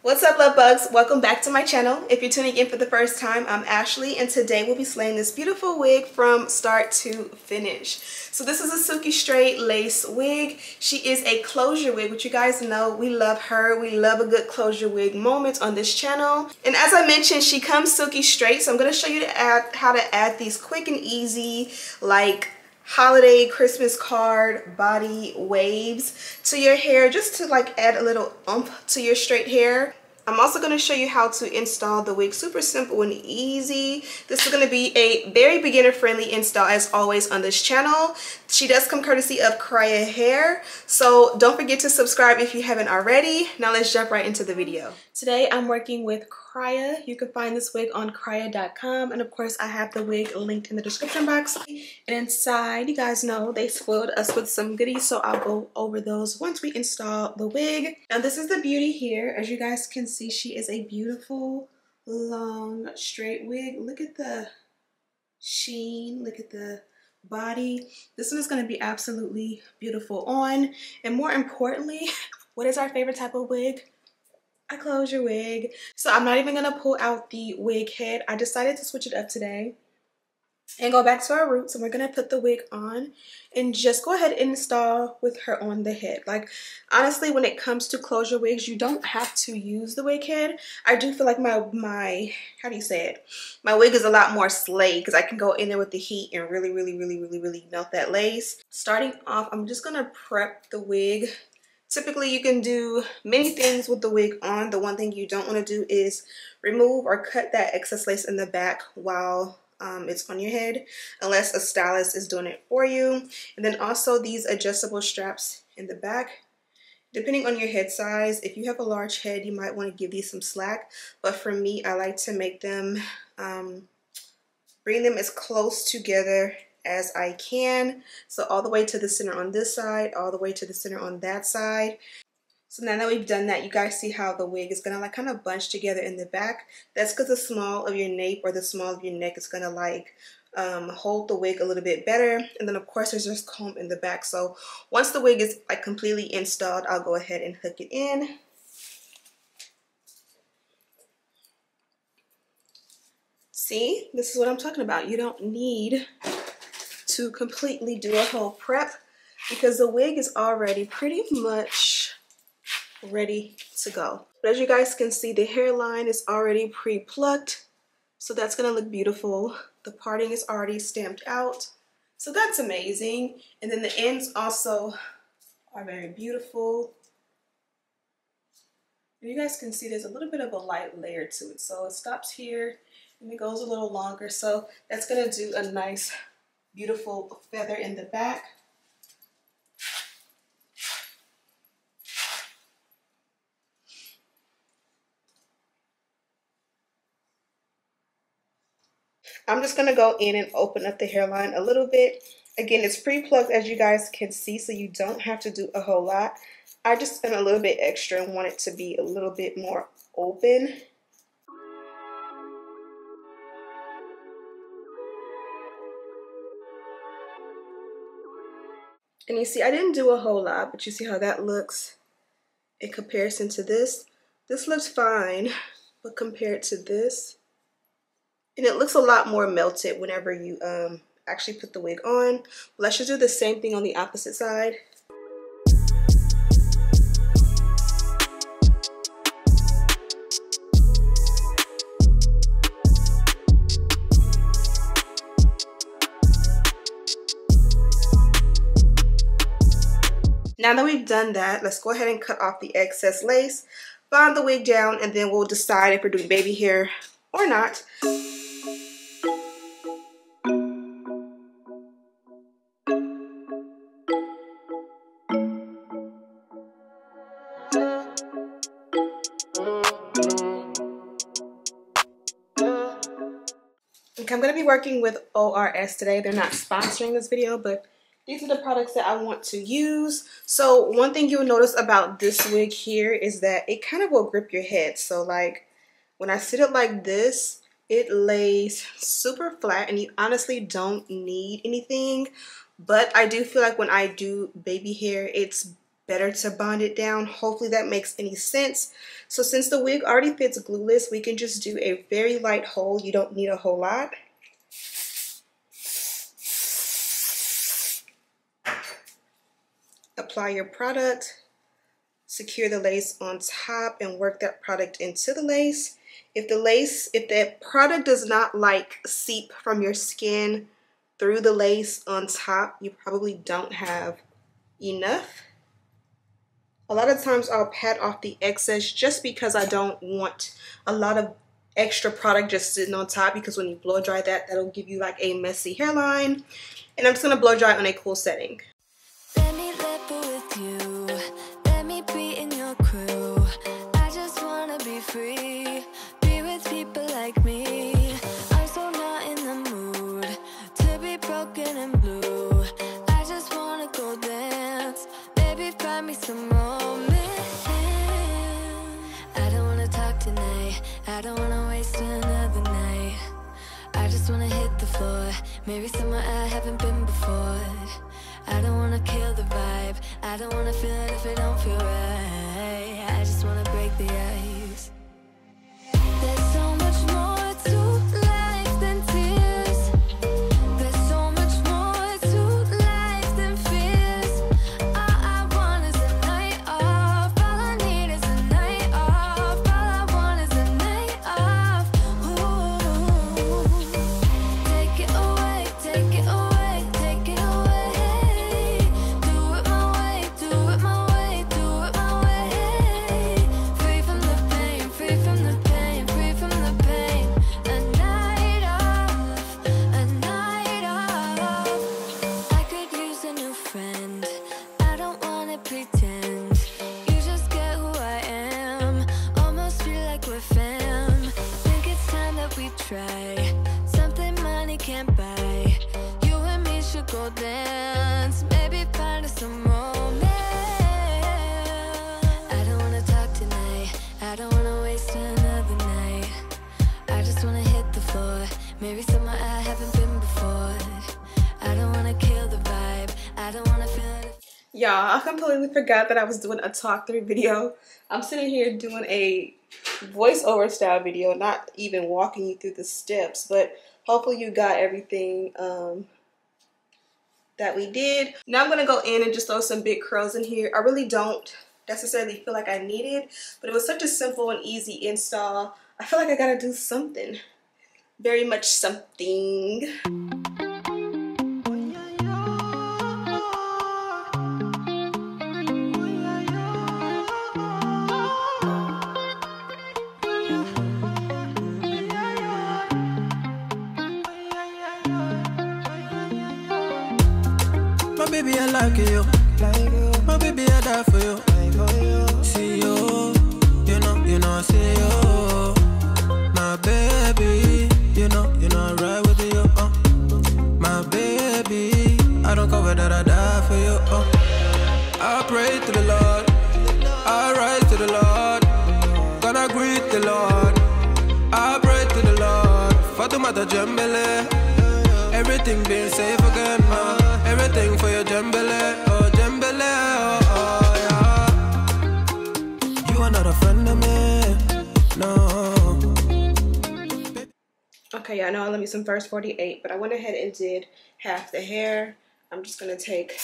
What's up, love bugs? Welcome back to my channel. If you're tuning in for the first time, I'm Ashley, and today we'll be slaying this beautiful wig from start to finish. So this is a silky straight lace wig. She is a closure wig, which you guys know we love her. We love a good closure wig moment on this channel. And as I mentioned, she comes silky straight, so I'm going to show you how to add these quick and easy, like holiday Christmas card body waves to your hair, just to like add a little oomph to your straight hair. I'm also going to show you how to install the wig. Super simple and easy. This is going to be a very beginner friendly install as always on this channel. She does come courtesy of Kriyya hair, so don't forget to subscribe if you haven't already. Now let's jump right into the video. Today I'm working with Kriyya. You can find this wig on Kriyya.com, and of course I have the wig linked in the description box. And inside, you guys know they spoiled us with some goodies, so I'll go over those once we install the wig. Now this is the beauty here. As you guys can see, she is a beautiful long straight wig. Look at the sheen, look at the body. This one is going to be absolutely beautiful on. And more importantly, what is our favorite type of wig? A closure wig. So I'm not even going to pull out the wig head. I decided to switch it up today and go back to our roots, and we're going to put the wig on and just go ahead and install with her on the head. Like, honestly, when it comes to closure wigs, you don't have to use the wig head. I do feel like my how do you say it, my wig is a lot more slayed because I can go in there with the heat and really melt that lace. Starting off, I'm just going to prep the wig. Typically, you can do many things with the wig on. The one thing you don't want to do is remove or cut that excess lace in the back while it's on your head, unless a stylist is doing it for you. And then also these adjustable straps in the back. Depending on your head size, if you have a large head, you might want to give these some slack. But for me, I like to make them, bring them as close together as I can. So all the way to the center on this side, all the way to the center on that side. So now that we've done that, you guys see how the wig is gonna like kind of bunch together in the back. That's because the small of your nape or the small of your neck is gonna like hold the wig a little bit better. And then of course there's this comb in the back. So once the wig is like completely installed, I'll go ahead and hook it in. See, this is what I'm talking about. You don't need to completely do a whole prep because the wig is already pretty much ready to go. But as you guys can see, the hairline is already pre-plucked, so that's gonna look beautiful. The parting is already stamped out, so that's amazing. And then the ends also are very beautiful. And you guys can see there's a little bit of a light layer to it, so it stops here and it goes a little longer, so that's gonna do a nice beautiful feather in the back. I'm just going to go in and open up the hairline a little bit. Again, it's pre-plucked as you guys can see, so you don't have to do a whole lot. I just spent a little bit extra and want it to be a little bit more open. And you see, I didn't do a whole lot, but you see how that looks in comparison to this. This looks fine, but compared to this, and it looks a lot more melted whenever you actually put the wig on. Let's just do the same thing on the opposite side. Now that we've done that, let's go ahead and cut off the excess lace, bind the wig down, and then we'll decide if we're doing baby hair or not. I'm going to be working with ORS today. They're not sponsoring this video, but these are the products that I want to use. So one thing you'll notice about this wig here is that it kind of will grip your head. So like when I sit it like this, it lays super flat and you honestly don't need anything. But I do feel like when I do baby hair, it's better to bond it down. Hopefully that makes any sense. So since the wig already fits glueless, we can just do a very light hold. You don't need a whole lot. Apply your product, secure the lace on top, and work that product into the lace. If the product does not like seep from your skin through the lace on top, you probably don't have enough. A lot of times I'll pat off the excess just because I don't want a lot of extra product just sitting on top, because when you blow dry that, that'll give you like a messy hairline. And I'm just gonna blow dry on a cool setting. Let me level with you, let me be in your crew. I just wanna be free, be with people like me. I'm so not in the mood to be broken and blue. I just wanna go dance, baby find me some romance. I don't wanna talk tonight, I don't wanna waste another night. I just wanna hit the floor, maybe somewhere I haven't been before. I don't wanna kill the vibe, I don't wanna feel it if it don't feel right. I just wanna break the ice. There's so much more to life than tears. There's so much more to life than fears. All I want is a night off, all I need is a night off. All I want is a night off. Ooh. Take it away, take it away, take it away. Try something money can't buy. You and me should go dance, maybe find us some romance. I don't wanna talk tonight, I don't wanna waste another night. I just wanna hit the floor, maybe somewhere I haven't been before. I don't wanna kill the vibe, I don't wanna feel it. Y'all, I completely forgot that I was doing a talk through video. I'm sitting here doing a voiceover style video, not even walking you through the steps, but hopefully you got everything that we did. Now I'm gonna go in and just throw some big curls in here. I really don't necessarily feel like I need it, but it was such a simple and easy install. I feel like I gotta do something, very much something. Baby, I like you. My baby, I die for you. See you, you know, see you. My baby, you know, I ride with you. My baby, I don't cover that, I die for you. I pray to the Lord, I rise to the Lord. Gonna greet the Lord, I pray to the Lord. Fatumata Jambele, everything being safe again. Everything for your jambele, oh jambele, oh yeah. You are not a friend of me, no. Okay, yeah, I know I love me some First 48, but I went ahead and did half the hair. I'm just gonna take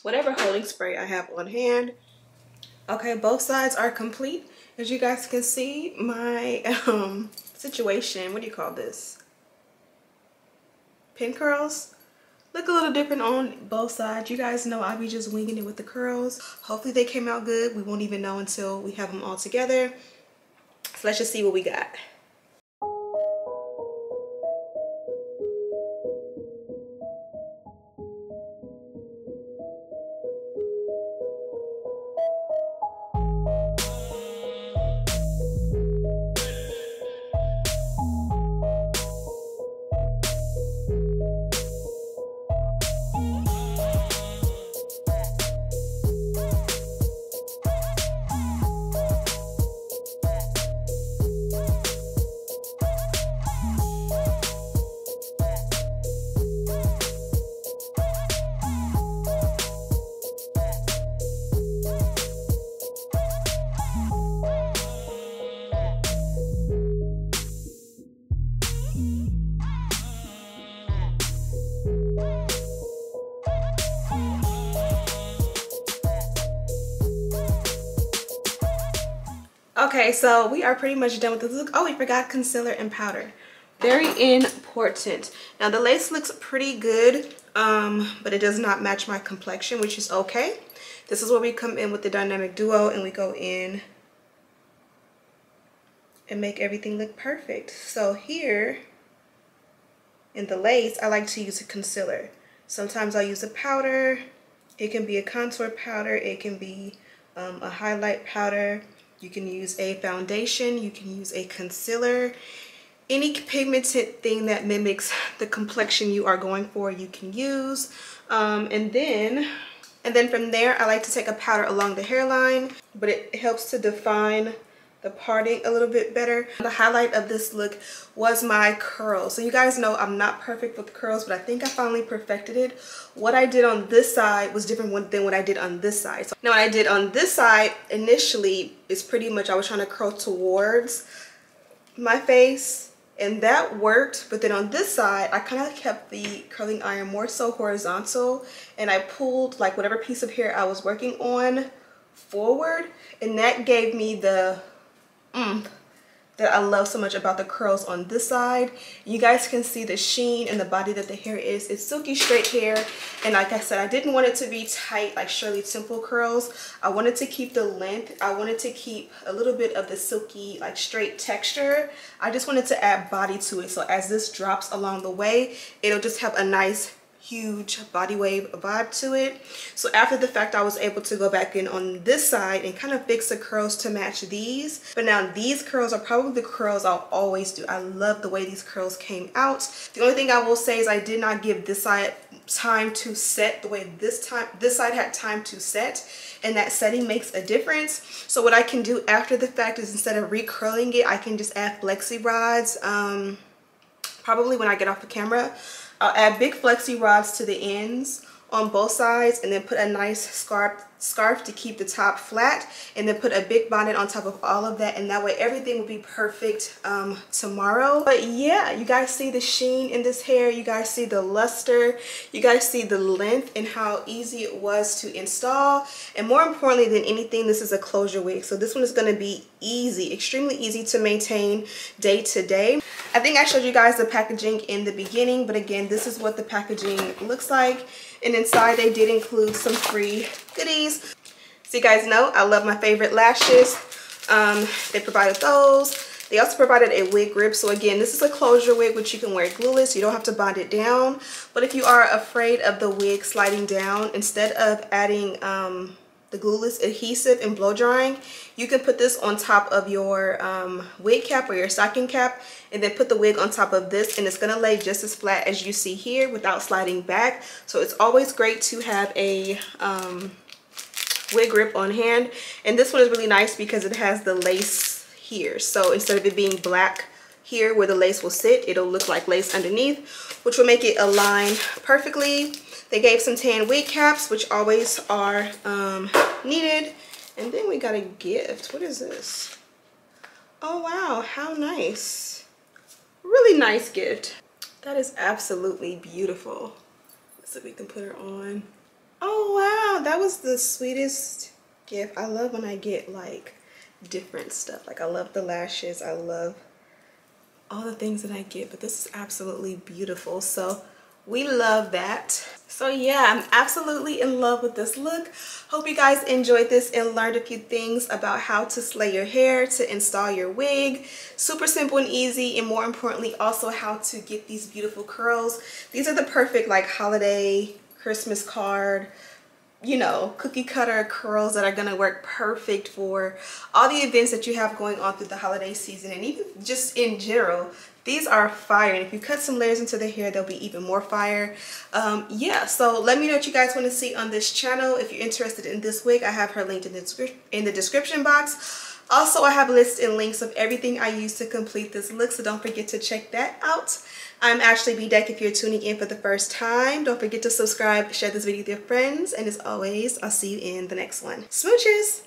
whatever holding spray I have on hand. Okay, both sides are complete. As you guys can see, my situation, what do you call this? Pin curls look a little different on both sides. You guys know I be just winging it with the curls. Hopefully they came out good. We won't even know until we have them all together. So let's just see what we got. Okay, so we are pretty much done with this look. Oh, we forgot concealer and powder. Very important. Now the lace looks pretty good, but it does not match my complexion, which is okay. This is where we come in with the dynamic duo and we go in and make everything look perfect. So here in the lace, I like to use a concealer. Sometimes I'll use a powder. It can be a contour powder. It can be a highlight powder. You can use a foundation. You can use a concealer. Any pigmented thing that mimics the complexion you are going for, you can use. And then from there, I like to take a powder along the hairline, but it helps to define the parting a little bit better. The highlight of this look was my curls. So you guys know I'm not perfect with curls, but I think I finally perfected it. What I did on this side was different than what I did on this side. So now what I did on this side initially is pretty much I was trying to curl towards my face, and that worked. But then on this side, I kind of kept the curling iron more so horizontal, and I pulled like whatever piece of hair I was working on forward, and that gave me the that I love so much about the curls on this side. You guys can see the sheen and the body that the hair is. It's silky straight hair, and like I said, I didn't want it to be tight like Shirley Temple curls. I wanted to keep the length. I wanted to keep a little bit of the silky like straight texture. I just wanted to add body to it, so as this drops along the way, it'll just have a nice huge body wave vibe to it. So after the fact, I was able to go back in on this side and kind of fix the curls to match these. But now these curls are probably the curls I'll always do. I love the way these curls came out. The only thing I will say is I did not give this side time to set the way this side had time to set, and that setting makes a difference. So what I can do after the fact is instead of recurling it, I can just add flexi rods. Probably when I get off the camera, I'll add big flexi rods to the ends on both sides, and then put a nice scarf to keep the top flat, and then put a big bonnet on top of all of that, and that way everything will be perfect tomorrow. But yeah, you guys see the sheen in this hair, you guys see the luster, you guys see the length and how easy it was to install. And more importantly than anything, this is a closure wig, so this one is going to be easy, extremely easy to maintain day to day. I think I showed you guys the packaging in the beginning, but again, this is what the packaging looks like. And inside they did include some free goodies. So you guys know I love my favorite lashes. They provided those. They also provided a wig grip. So again, this is a closure wig which you can wear glueless. You don't have to bond it down. But if you are afraid of the wig sliding down, instead of adding the glueless adhesive and blow drying, you can put this on top of your wig cap or your stocking cap, and then put the wig on top of this, and it's gonna lay just as flat as you see here without sliding back. So it's always great to have a wig grip on hand. And this one is really nice because it has the lace here, so instead of it being black here where the lace will sit, it'll look like lace underneath, which will make it align perfectly. They gave some tan wig caps, which always are needed. And then we got a gift. What is this? Oh wow, how nice. Really nice gift. That is absolutely beautiful. Let's see if we can put her on. Oh wow, that was the sweetest gift. I love when I get like different stuff. Like I love the lashes, I love all the things that I get, but this is absolutely beautiful. So we love that. So yeah, I'm absolutely in love with this look. Hope you guys enjoyed this and learned a few things about how to slay your hair, to install your wig. Super simple and easy, and more importantly also how to get these beautiful curls. These are the perfect like holiday, Christmas card, you know, cookie cutter curls that are gonna work perfect for all the events that you have going on through the holiday season, and even just in general. These are fire, and if you cut some layers into the hair, they'll be even more fire. Yeah, so let me know what you guys want to see on this channel. If you're interested in this wig, I have her linked in the description box. Also, I have lists and links of everything I used to complete this look, so don't forget to check that out. I'm Ashley Bedeck if you're tuning in for the first time. Don't forget to subscribe, share this video with your friends, and as always, I'll see you in the next one. Smooches!